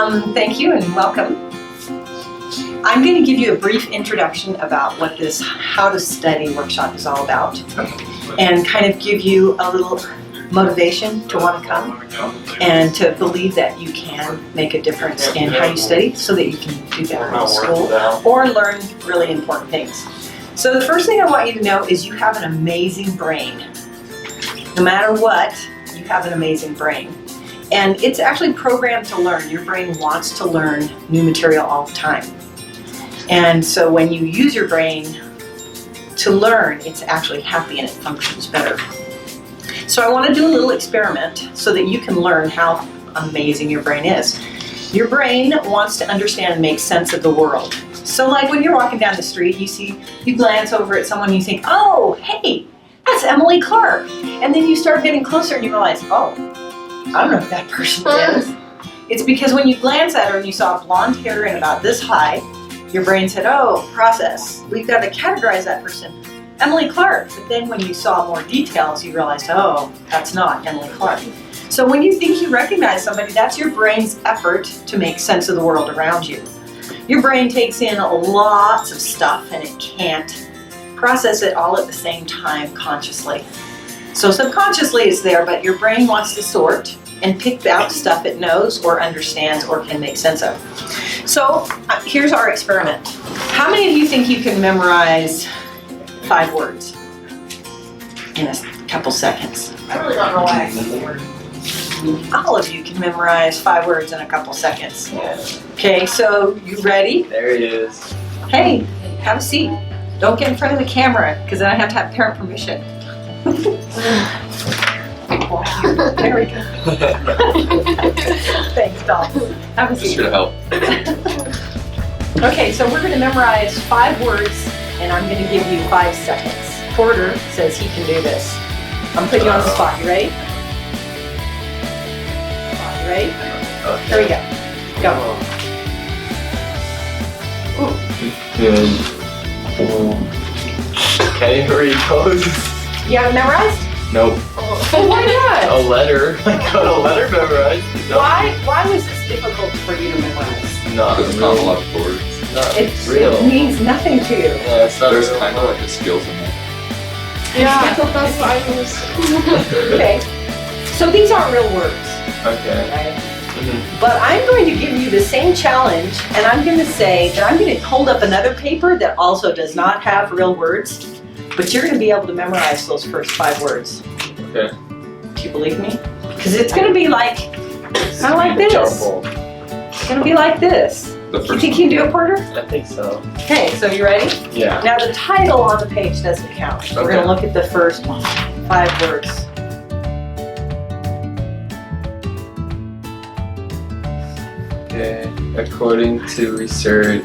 Thank you and welcome. I'm going to give you a brief introduction about what this How to Study workshop is all about and kind of give you a little motivation to want to come and to believe that you can make a difference in how you study so that you can do better in school or learn really important things. So the first thing I want you to know is you have an amazing brain. No matter what, you have an amazing brain. And it's actually programmed to learn. Your brain wants to learn new material all the time. And so when you use your brain to learn, it's actually happy and it functions better. So I want to do a little experiment so that you can learn how amazing your brain is. Your brain wants to understand and make sense of the world. So like when you're walking down the street, you glance over at someone and you think, oh, hey, that's Emily Clark. And then you start getting closer and you realize, oh, I don't know who that person is. It's because when you glance at her and you saw blonde hair and about this high, your brain said, oh, process. We've got to categorize that person. Emily Clark. But then when you saw more details, you realized, oh, that's not Emily Clark. So when you think you recognize somebody, that's your brain's effort to make sense of the world around you. Your brain takes in lots of stuff and it can't process it all at the same time consciously. So subconsciously it's there, but your brain wants to sort and pick out stuff it knows or understands or can make sense of. So here's our experiment. How many of you think you can memorize 5 words in a couple seconds? I really don't know why I can memorize. All of you can memorize 5 words in a couple seconds. Yeah. Okay, so you ready? There he is. Hey, have a seat. Don't get in front of the camera because then I have to have parent permission. There we go. Thanks, Doll. Have a seat. Just gonna help. Okay, so we're going to memorize 5 words and I'm going to give you 5 seconds. Porter says he can do this. I'm putting you on the spot. You ready? You ready? Okay. Here we go. Go. Good. Okay, where he goes. You have it memorized? Nope. Why not? A letter. I got a letter memorized. No. Why was this difficult for you to memorize? Not It's not a lot of words. Not It real. means nothing to you. Yeah, it's not There's real. kind of like a skills in there. Yeah. That's what I was. Okay. So these aren't real words, Okay. right? Mhm. But I'm going to give you the same challenge, and I'm going to say that I'm going to hold up another paper that also does not have real words, but you're going to be able to memorize those first 5 words. Okay. Do you believe me? Because it's going to be like, kind of like this. Jumble. It's going to be like this. The You first think you can do it, Porter? I think so. Okay, so you ready? Yeah. Now the title on the page doesn't count. We're going Okay. to look at the first 5 words. Okay. According to research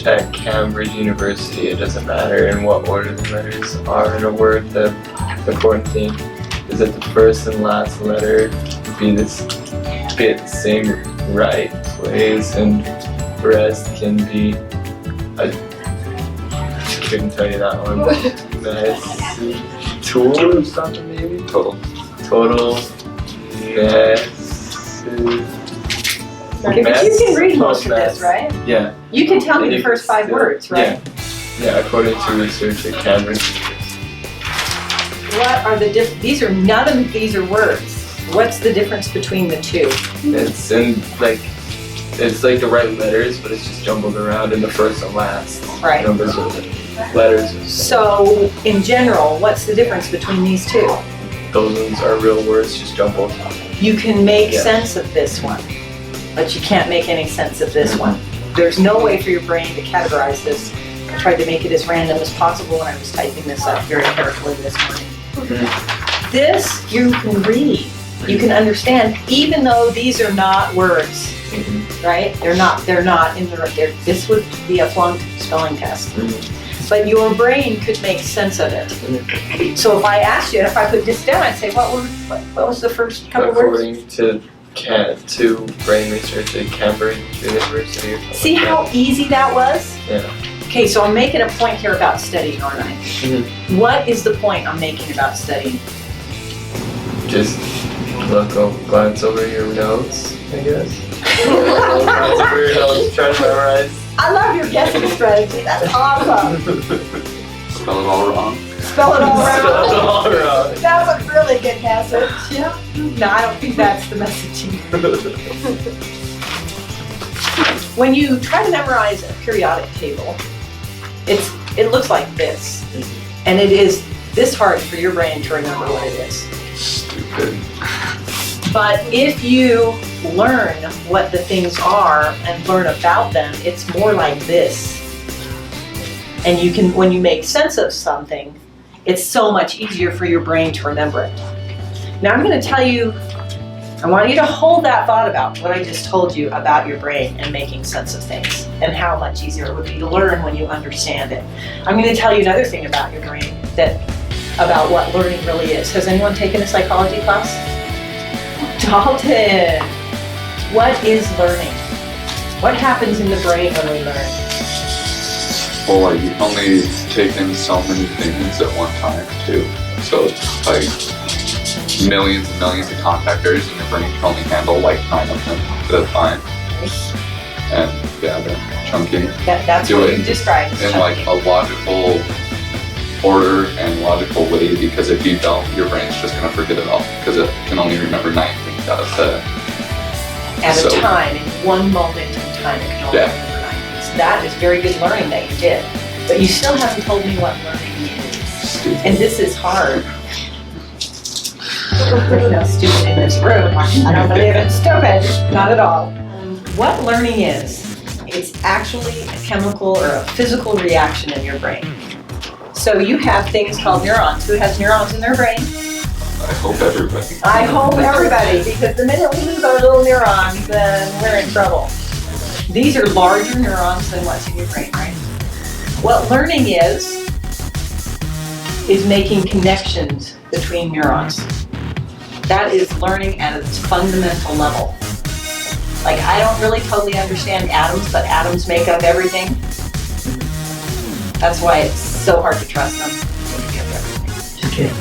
at Cambridge University, it doesn't matter in what order the letters are in a word. The important thing is that the first and last letter be at the same right place, and the rest can be. I couldn't tell you that one. Nice. Tool or something maybe. total. Total. Yes. Okay, but you can read most of this, right? Yeah. You can tell me the first 5 words, right? Yeah, according to research at Cambridge. What are the these are, none of these are words. What's the difference between the 2? It's like the right letters, but it's just jumbled around in the first and last Right. numbers of the letters. So, in general, what's the difference between these 2? Those ones are real words, just jumbled. You can make Yeah. sense of this one, but you can't make any sense of this one. There's no way for your brain to categorize this. I tried to make it as random as possible when I was typing this up very carefully this morning. This you can read, you can understand, even though these are not words, right? They're not in the, this would be a flunked spelling test. But your brain could make sense of it. So if I asked you, if I put this down, I'd say, what was the first couple words? According to brain research at Cambridge University. or something See like how easy that was? that. Okay, so I'm making a point here about studying, aren't I? What is the point I'm making about studying? Just glance over your notes, I guess. That's weird. I was trying to memorize. I love your guessing strategy. That's awesome. Spell it all wrong. Spell it all Spelled around. all wrong. That's a really good message. Yeah. No, I don't think that's the message. When you try to memorize a periodic table, it looks like this, and it is this hard for your brain to remember what it is. Stupid. But if you learn what the things are and learn about them, it's more like this. And you can, when you make sense of something, it's so much easier for your brain to remember it. Now I'm going to tell you, I want you to hold that thought about what I just told you about your brain and making sense of things and how much easier it would be to learn when you understand it. I'm going to tell you another thing about your brain, about what learning really is. Has anyone taken a psychology class? Dalton, what is learning? What happens in the brain when we learn? Well, like, you can only take in so many things at one time, too. So it's like millions and millions of contact areas, and your brain can only handle like 9 of them at a time. And yeah, they're chunky. That's Do what it you described as in chunky. like a logical order and logical way, because if you don't, your brain's just gonna forget it all, because it can only remember 9 things out of 10. At a so- time, in one moment in time, it can only Yeah. remember 9 things. That is very good learning that you did. But you still haven't told me what learning is. Stupid. And this is hard. There's no stupid in this room. I don't believe it's stupid. Not at all. What learning is, it's actually a chemical or a physical reaction in your brain. So you have things called neurons. Who has neurons in their brain? I hope everybody. I hope everybody, because the minute we lose our little neurons, then we're in trouble. These are larger neurons than what's in your brain, right? What learning is making connections between neurons. That is learning at its fundamental level. Like, I don't really totally understand atoms, but atoms make up everything. That's why it's so hard to trust them. Just kidding.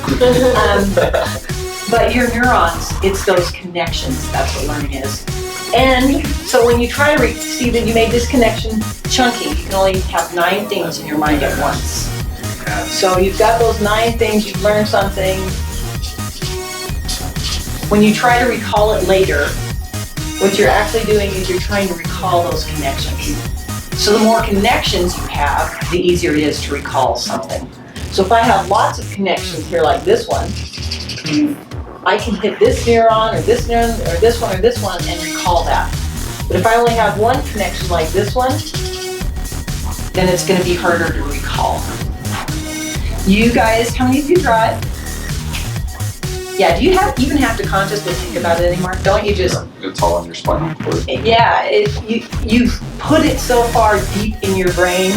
But your neurons, it's those connections. That's what learning is. And so when you try to see that you made this connection chunky, you can only have 9 things in your mind at once. So you've got those 9 things, you've learned something. When you try to recall it later, what you're actually doing is you're trying to recall those connections. So the more connections you have, the easier it is to recall something. So if I have lots of connections here like this one, I can hit this neuron or this neuron or this one or this one and recall that. But if I only have one connection like this one, then it's going to be harder to recall. You guys, how many of you drive? Yeah, do you even have to consciously think about it anymore? Don't you just, It's all on your spinal cord. yeah, you put it so far deep in your brain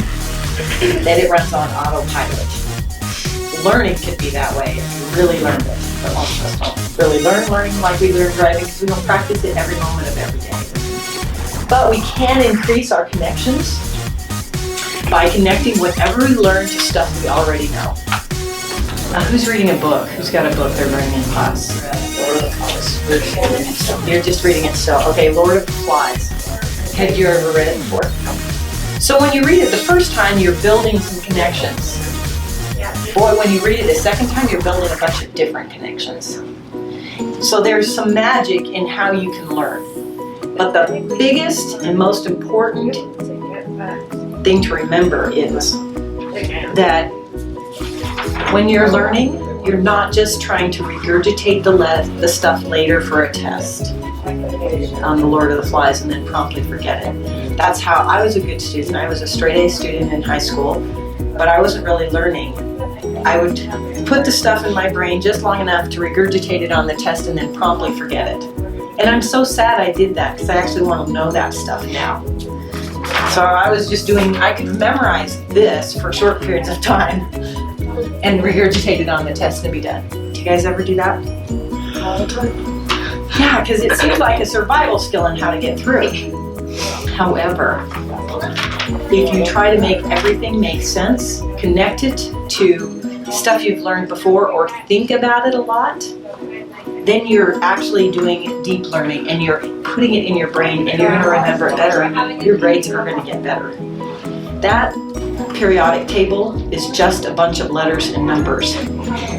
that it runs on autopilot. Learning could be that way if you really learned it, but most of us don't really learn learning like we learn driving because we don't practice it every moment of every day. But we can increase our connections by connecting whatever we learn to stuff we already know. Who's reading a book? Who's got a book they're learning in class? You're just reading it still. Okay, Lord of the Flies. Have you ever read it before? So when you read it the first time, you're building some connections. Boy, when you read it the second time, you're building a bunch of different connections. So there's some magic in how you can learn. But the biggest and most important thing to remember is that when you're learning, you're not just trying to regurgitate the stuff later for a test on the Lord of the Flies and then promptly forget it. That's how I was a good student. I was a straight A student in high school, but I wasn't really learning. I would put the stuff in my brain just long enough to regurgitate it on the test and then promptly forget it. And I'm so sad I did that because I actually want to know that stuff now. So I was just I could memorize this for short periods of time and regurgitate it on the test and be done. Do you guys ever do that? All the time. Yeah, because it seems like a survival skill in how to get through. However, if you try to make everything make sense, connect it to stuff you've learned before or think about it a lot, then you're actually doing deep learning and you're putting it in your brain and you're going to remember it better and your grades are going to get better. That periodic table is just a bunch of letters and numbers,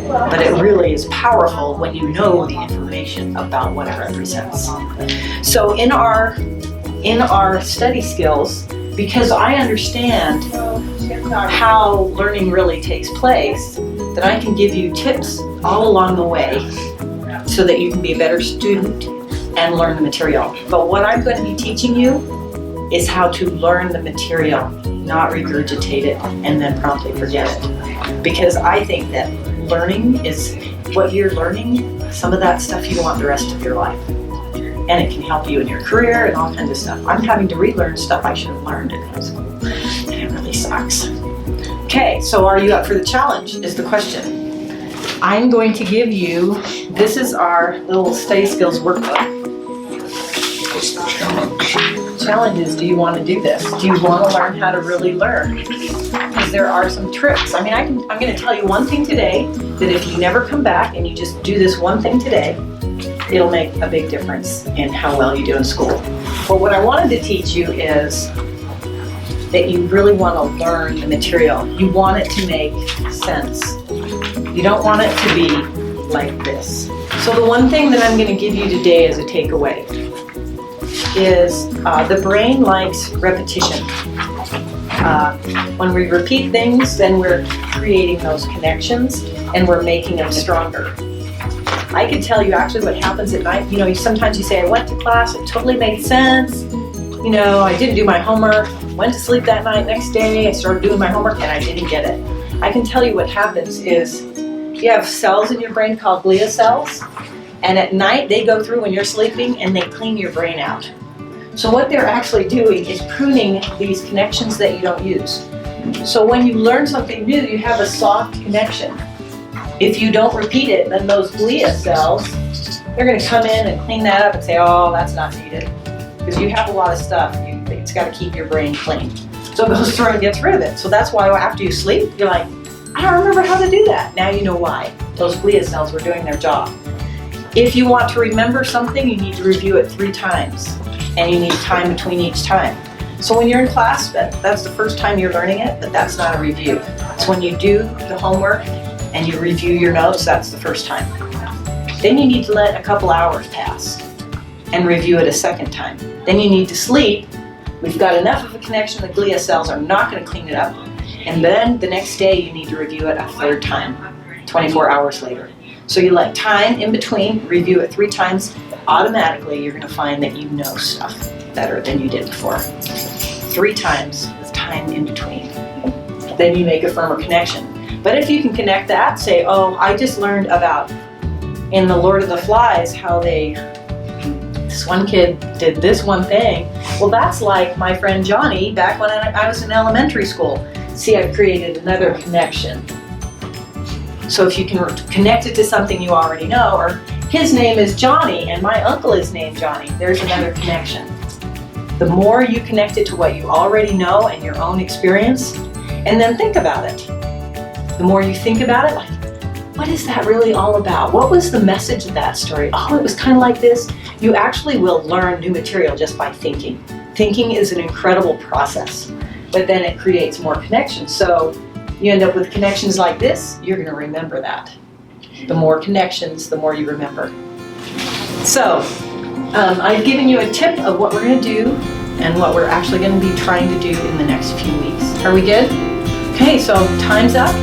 but it really is powerful when you know the information about what it represents. So in our study skills, because I understand how learning really takes place, that I can give you tips all along the way so that you can be a better student and learn the material. But what I'm going to be teaching you is how to learn the material, not regurgitate it and then promptly forget it. Because I think that learning is what you're learning, some of that stuff you want the rest of your life. And it can help you in your career and all kinds of stuff. I'm having to relearn stuff I should have learned in high school. And it really sucks. Okay, so are you up for the challenge is the question. I'm going to give you, this is our little study skills workbook. What's the challenge? Challenge is, do you want to do this? Do you want to learn how to really learn? Because there are some tricks. I mean, I'm going to tell you one thing today, that if you never come back and you just do this one thing today, it'll make a big difference in how well you do in school. But what I wanted to teach you is that you really want to learn the material. You want it to make sense. You don't want it to be like this. So the one thing that I'm going to give you today as a takeaway is the brain likes repetition. When we repeat things, then we're creating those connections and we're making them stronger. I can tell you actually what happens at night. You know, sometimes you say, I went to class, it totally made sense. You know, I didn't do my homework, went to sleep that night, next day I started doing my homework and I didn't get it. I can tell you what happens is you have cells in your brain called glia cells, and at night they go through when you're sleeping and they clean your brain out. So what they're actually doing is pruning these connections that you don't use. So when you learn something new, you have a soft connection. If you don't repeat it, then those glia cells, they're going to come in and clean that up and say, oh, that's not needed. Because you have a lot of stuff. It's got to keep your brain clean. So it goes through and gets rid of it. So that's why after you sleep, you're like, I don't remember how to do that. Now you know why. Those glia cells were doing their job. If you want to remember something, you need to review it 3 times. And you need time between each time. So when you're in class, that's the first time you're learning it, but that's not a review. It's when you do the homework and you review your notes, that's the first time. Then you need to let a couple hours pass and review it a second time. Then you need to sleep. We've got enough of a connection, the glia cells are not going to clean it up. And then the next day you need to review it a 3rd time, 24 hours later. So you let time in between, review it 3 times, automatically you're going to find that you know stuff better than you did before. 3 times with time in between. Then you make a firmer connection. But if you can connect that, say, oh, I just learned about in The Lord of the Flies how this one kid did this one thing. Well, that's like my friend Johnny back when I was in elementary school. See, I've created another connection. So if you can connect it to something you already know, or his name is Johnny and my uncle is named Johnny, there's another connection. The more you connect it to what you already know and your own experience, and then think about it. The more you think about it, like, what is that really all about? What was the message of that story? Oh, it was kind of like this. You actually will learn new material just by thinking. Thinking is an incredible process, but then it creates more connections. So you end up with connections like this, you're going to remember that. The more connections, the more you remember. So I've given you a tip of what we're going to do and what we're actually going to be trying to do in the next few weeks. Are we good? Okay, so time's up.